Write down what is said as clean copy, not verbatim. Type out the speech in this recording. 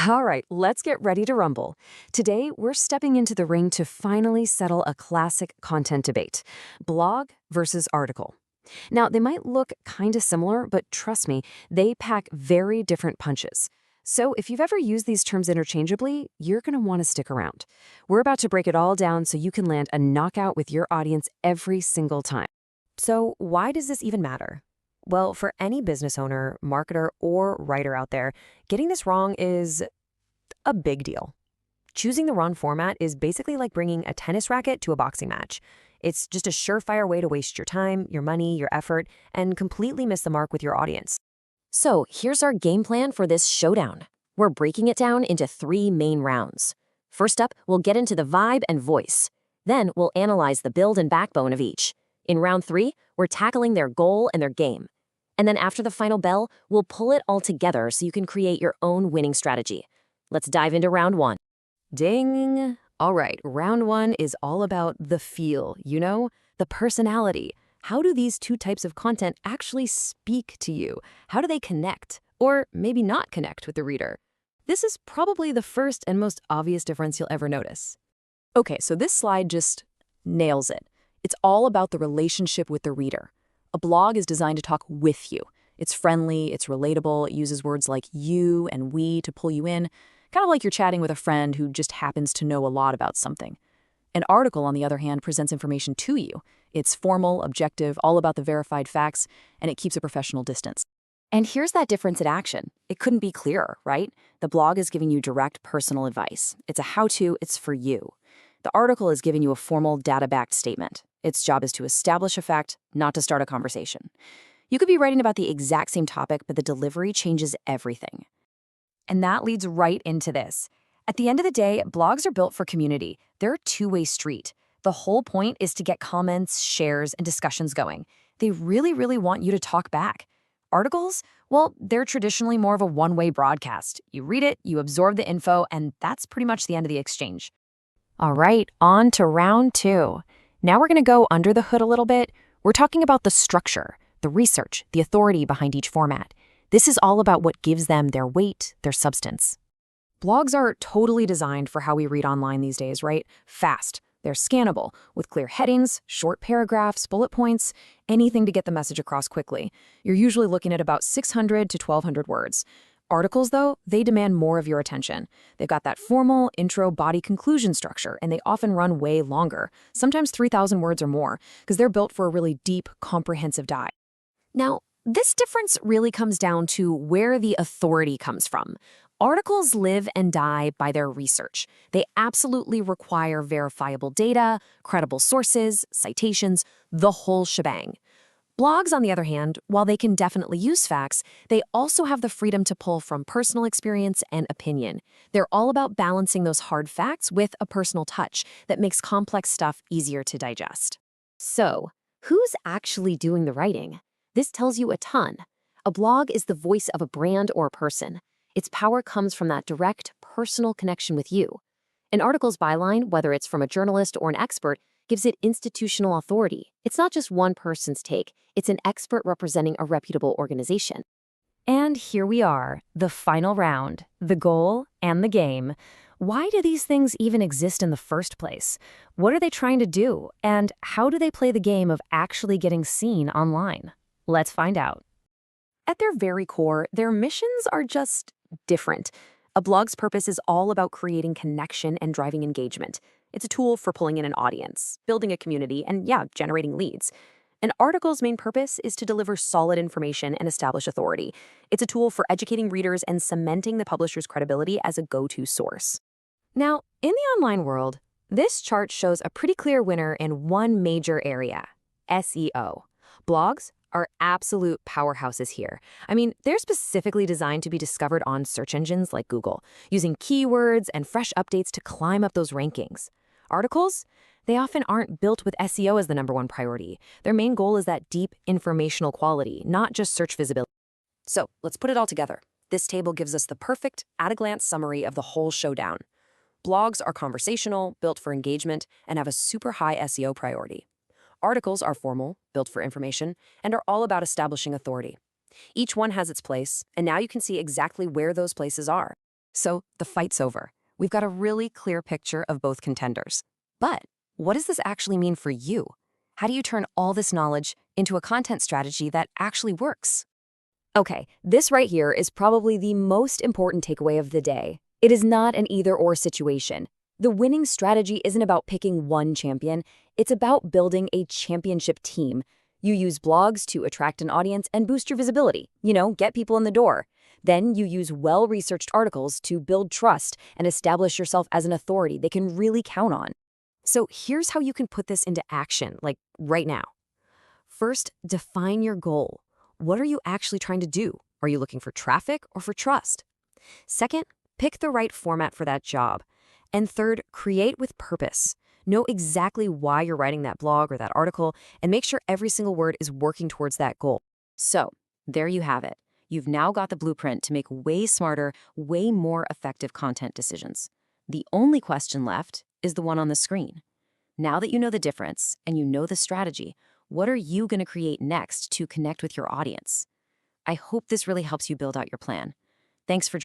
All right, let's get ready to rumble. Today, we're stepping into the ring to finally settle a classic content debate: blog versus article. Now, they might look kind of similar, but trust me, they pack very different punches. So, if you've ever used these terms interchangeably, you're going to want to stick around. We're about to break it all down so you can land a knockout with your audience every single time. So, why does this even matter? Well, for any business owner, marketer, or writer out there, getting this wrong is a big deal. Choosing the wrong format is basically like bringing a tennis racket to a boxing match. It's just a surefire way to waste your time, your money, your effort, and completely miss the mark with your audience. So here's our game plan for this showdown. We're breaking it down into 3 main rounds. First up, we'll get into the vibe and voice. Then we'll analyze the build and backbone of each. In round 3, we're tackling their goal and their game. And then after the final bell, we'll pull it all together so you can create your own winning strategy. Let's dive into round 1. Ding! All right, round 1 is all about the feel, the personality. How do these two types of content actually speak to you? How do they connect? Or maybe not connect with the reader? This is probably the first and most obvious difference you'll ever notice. Okay, so this slide just nails it. It's all about the relationship with the reader. A blog is designed to talk with you. It's friendly, it's relatable, it uses words like you and we to pull you in, kind of like you're chatting with a friend who just happens to know a lot about something. An article, on the other hand, presents information to you. It's formal, objective, all about the verified facts, and it keeps a professional distance. And here's that difference in action. It couldn't be clearer, right? The blog is giving you direct personal advice. It's a how-to, it's for you. The article is giving you a formal, data-backed statement. Its job is to establish a fact, not to start a conversation. You could be writing about the exact same topic, but the delivery changes everything. And that leads right into this. At the end of the day, blogs are built for community. They're a two-way street. The whole point is to get comments, shares, and discussions going. They really, really want you to talk back. Articles? Well, they're traditionally more of a one-way broadcast. You read it, you absorb the info, and that's pretty much the end of the exchange. All right, on to round 2. Now we're going to go under the hood a little bit. We're talking about the structure, the research, the authority behind each format. This is all about what gives them their weight, their substance. Blogs are totally designed for how we read online these days, right? Fast. They're scannable, with clear headings, short paragraphs, bullet points, anything to get the message across quickly. You're usually looking at about 600 to 1,200 words. Articles, though, they demand more of your attention. They've got that formal intro, body, conclusion structure, and they often run way longer, sometimes 3,000 words or more, because they're built for a really deep, comprehensive dive. Now, this difference really comes down to where the authority comes from. Articles live and die by their research. They absolutely require verifiable data, credible sources, citations, the whole shebang. Blogs, on the other hand, while they can definitely use facts, they also have the freedom to pull from personal experience and opinion. They're all about balancing those hard facts with a personal touch that makes complex stuff easier to digest. So, who's actually doing the writing? This tells you a ton. A blog is the voice of a brand or a person. Its power comes from that direct, personal connection with you. An article's byline, whether it's from a journalist or an expert, gives it institutional authority. It's not just one person's take, it's an expert representing a reputable organization. And here we are, the final round, the goal and the game. Why do these things even exist in the first place? What are they trying to do? And how do they play the game of actually getting seen online? Let's find out. At their very core, their missions are just different. A blog's purpose is all about creating connection and driving engagement. It's a tool for pulling in an audience, building a community, and generating leads. An article's main purpose is to deliver solid information and establish authority. It's a tool for educating readers and cementing the publisher's credibility as a go-to source. Now, in the online world, this chart shows a pretty clear winner in one major area: SEO. Blogs are absolute powerhouses here. I mean, they're specifically designed to be discovered on search engines like Google, using keywords and fresh updates to climb up those rankings. Articles? They often aren't built with SEO as the #1 priority. Their main goal is that deep informational quality, not just search visibility. So let's put it all together. This table gives us the perfect, at-a-glance summary of the whole showdown. Blogs are conversational, built for engagement, and have a super high SEO priority. Articles are formal, built for information, and are all about establishing authority. Each one has its place, and now you can see exactly where those places are. So the fight's over. We've got a really clear picture of both contenders. But what does this actually mean for you? How do you turn all this knowledge into a content strategy that actually works? Okay, this right here is probably the most important takeaway of the day. It is not an either-or situation. The winning strategy isn't about picking one champion, it's about building a championship team. You use blogs to attract an audience and boost your visibility, get people in the door. Then you use well-researched articles to build trust and establish yourself as an authority they can really count on. So here's how you can put this into action, like right now. First, define your goal. What are you actually trying to do? Are you looking for traffic or for trust? Second, pick the right format for that job. And third, create with purpose. Know exactly why you're writing that blog or that article, and make sure every single word is working towards that goal. So, there you have it. You've now got the blueprint to make way smarter, way more effective content decisions. The only question left is the one on the screen. Now that you know the difference and you know the strategy, what are you going to create next to connect with your audience? I hope this really helps you build out your plan. Thanks for